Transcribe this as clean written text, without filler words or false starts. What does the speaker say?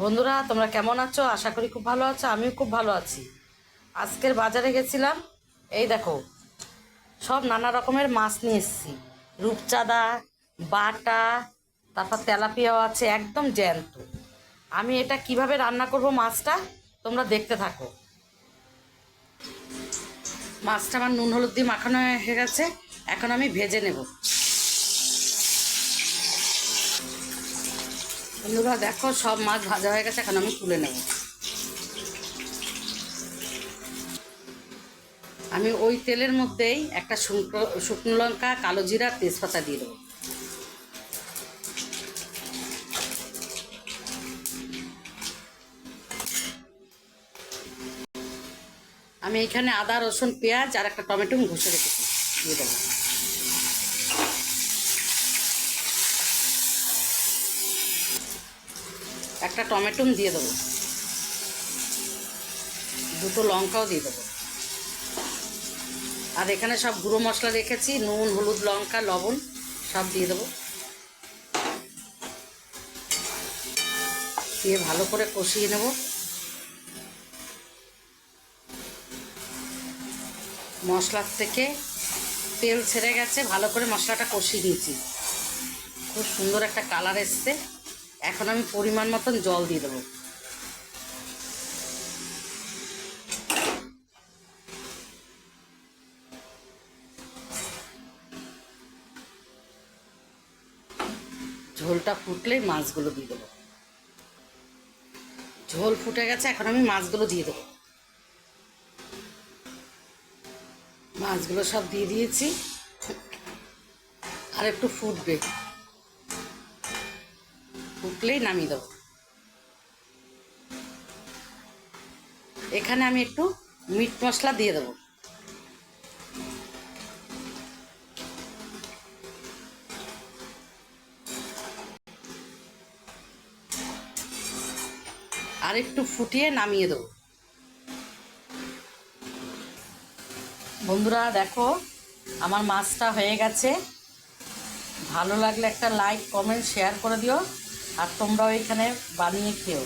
বন্ধুরা, তোমরা কেমন আছো? আশা করি খুব ভালো আছো। আমিও খুব ভালো আছি। আজকের বাজারে গেছিলাম, এই দেখো সব নানা রকমের মাছ নিয়ে এসেছি। রূপচাঁদা, বাটা, তারপর তেলাপিয়াও আছে, একদম জ্যান্ত। আমি এটা কিভাবে রান্না করব মাছটা তোমরা দেখতে থাকো। মাছটা আমার নুন হলুদ দিয়ে মাখানো হয়ে গেছে, এখন আমি ভেজে নেব। বন্ধুরা দেখো, সব মাছ ভাজা হয়ে গেছে, এখন আমি তুলে নেব। আমি ওই তেলের মধ্যেই একটা শুকনো লঙ্কা, কালো জিরা, তেজপাতা দিয়ে দেবো। আমি এখানে আদা, রসুন, পেঁয়াজ আর একটা টমেটো ঘষে রেখেছি, দিয়ে দেবো। একটা টমেটো দিয়ে দেবো, দুটো লঙ্কাও দিয়ে দেবো। আর এখানে সব গুঁড়ো মশলা রেখেছি, নুন, হলুদ, লঙ্কা, লবণ সব দিয়ে দেবো। দিয়ে ভালো করে কষিয়ে নেব। মশলার থেকে তেল ছেড়ে গেছে, ভালো করে মশলাটা কষিয়ে নিয়েছি, খুব সুন্দর একটা কালার এসছে। এখন আমি পরিমাণ মতন জল দিয়ে দেবো। ঝোলটা ফুটলেই মাছগুলো দিয়ে দেবো। ঝোল ফুটে গেছে, এখন আমি মাছগুলো দিয়ে দেবো। মাছগুলো সব দিয়ে দিয়েছি, আর একটু ফুটবে, ফুটলেই নামিয়ে দেবো। এখানে আমি একটু মিট মশলা দিয়ে দেবো। আর একটু ফুটিয়ে নামিয়ে দেবো। বন্ধুরা দেখো, আমার মাছটা হয়ে গেছে। ভালো লাগলে একটা লাইক, কমেন্ট, শেয়ার করে দিও। আর তোমরাও এখানে বানিয়ে খেও।